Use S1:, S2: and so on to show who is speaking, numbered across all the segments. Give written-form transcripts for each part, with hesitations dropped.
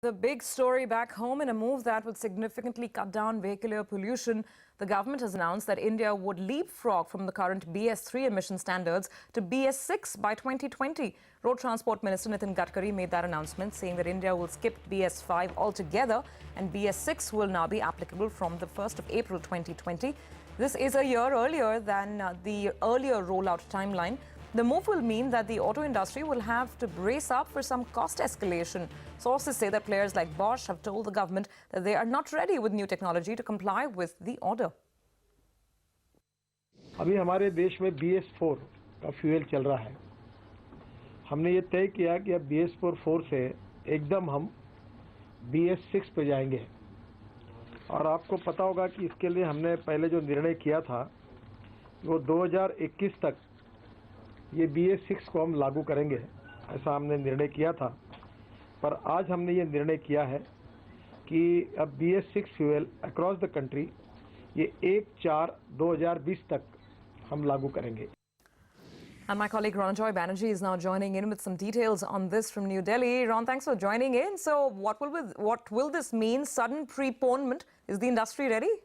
S1: The big story back home, in a move that would significantly cut down vehicular pollution, the government has announced that India would leapfrog from the current BS3 emission standards to BS6 by 2020. Road Transport Minister Nitin Gadkari made that announcement, saying that India will skip BS5 altogether and BS6 will now be applicable from the 1st of April 2020. This is a year earlier than the earlier rollout timeline. The move will mean that the auto industry will have to brace up for some cost escalation. Sources say that players like Bosch have told the government that they are not ready with new technology to comply with the order.
S2: अभी हमारे देश में BS4 का fuel चल रहा है। हमने ये तय किया कि अब BS4 से एकदम हम BS6 पे जाएंगे। और आपको पता होगा कि इसके लिए हमने पहले जो निर्णय किया था वो 2021 तक ये BS6 को हम लागू करेंगे, ऐसा हमने निर्णय किया था। पर आज हमने ये निर्णय किया है कि अब BS6 fuel across the country ये 1/4/2020 तक हम लागू करेंगे।
S1: And my colleague Ron Joy Banerjee is now joining in with some details on this from New Delhi. Ron, thanks for joining in. So what will this mean? Sudden preponement? Is the industry ready?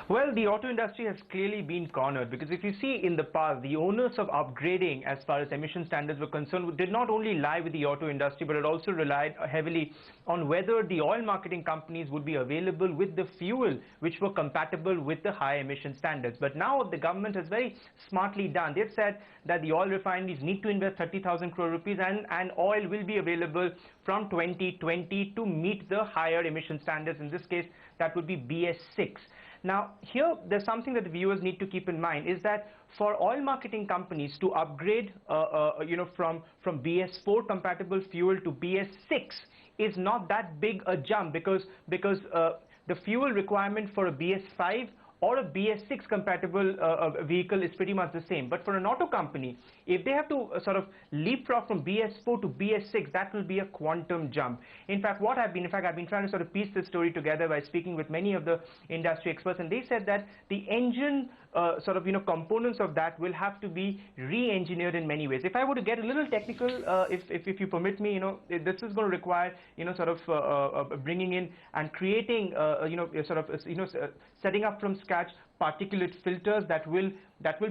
S3: Well, the auto industry has clearly been cornered, because if you see in the past, the onus of upgrading as far as emission standards were concerned did not only lie with the auto industry, but it also relied heavily on whether the oil marketing companies would be available with the fuel which were compatible with the high emission standards. But now the government has very smartly done. They've said that the oil refineries need to invest 30,000 crore rupees and oil will be available from 2020 to meet the higher emission standards. In this case, that would be BS6. Now, here, there's something that the viewers need to keep in mind, is that for oil marketing companies to upgrade, from BS4 compatible fuel to BS6 is not that big a jump, because the fuel requirement for a BS5 or a BS6 compatible vehicle is pretty much the same. But for an auto company, if they have to sort of leapfrog from BS4 to BS6, that will be a quantum jump. In fact, I've been trying to sort of piece this story together by speaking with many of the industry experts, and they said that the engine components of that will have to be re-engineered in many ways. If I were to get a little technical, if you permit me, this is going to require, bringing in and creating, setting up from scratch particulate filters that will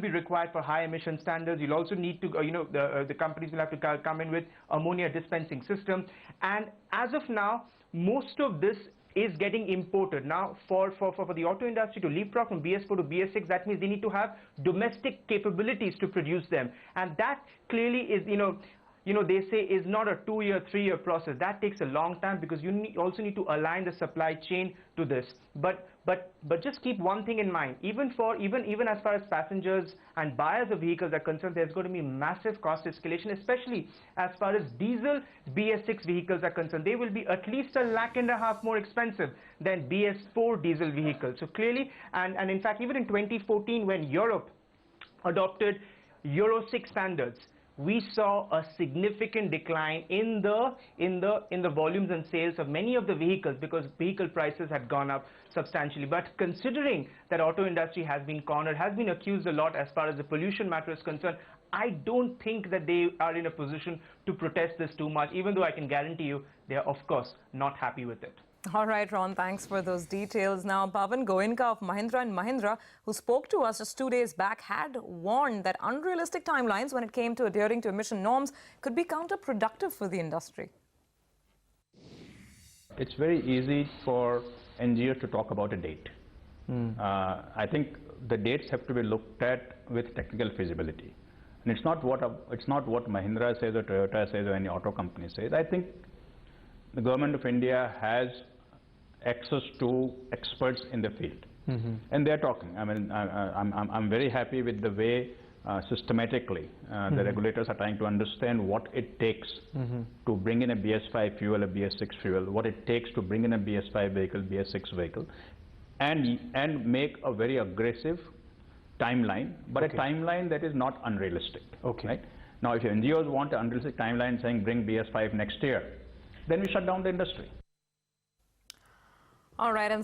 S3: be required for high emission standards. You'll also need to, the companies will have to come in with ammonia dispensing system. And as of now, most of this is getting imported. Now, for the auto industry to leapfrog from BS4 to BS6, that means they need to have domestic capabilities to produce them. And that clearly is, they say is not a 2-year, 3-year process. That takes a long time, because you also need to align the supply chain to this. But just keep one thing in mind. Even as far as passengers and buyers of vehicles are concerned, there's going to be massive cost escalation, especially as far as diesel BS6 vehicles are concerned. They will be at least $1.5 lakh more expensive than BS4 diesel vehicles. So clearly, and in fact, even in 2014, when Europe adopted Euro 6 standards, we saw a significant decline in the volumes and sales of many of the vehicles, because vehicle prices had gone up substantially. But considering that auto industry has been cornered, has been accused a lot as far as the pollution matter is concerned, I don't think that they are in a position to protest this too much, even though I can guarantee you they are, of course, not happy with it.
S1: All right, Ron, thanks for those details. Now, Pawan Goenka of Mahindra & Mahindra, who spoke to us just 2 days back, had warned that unrealistic timelines when it came to adhering to emission norms could be counterproductive for the industry.
S4: It's very easy for NGOs to talk about a date. I think the dates have to be looked at with technical feasibility. And it's not what Mahindra says or Toyota says or any auto company says. I think the government of India has access to experts in the field, and they're talking. I mean, I'm very happy with the way systematically the regulators are trying to understand what it takes to bring in a BS5 fuel, a BS6 fuel, what it takes to bring in a BS5 vehicle, BS6 vehicle, and make a very aggressive timeline, but a timeline that is not unrealistic. Right? Now, if NGOs want an unrealistic timeline saying bring BS5 next year, then we shut down the industry.
S1: All right. And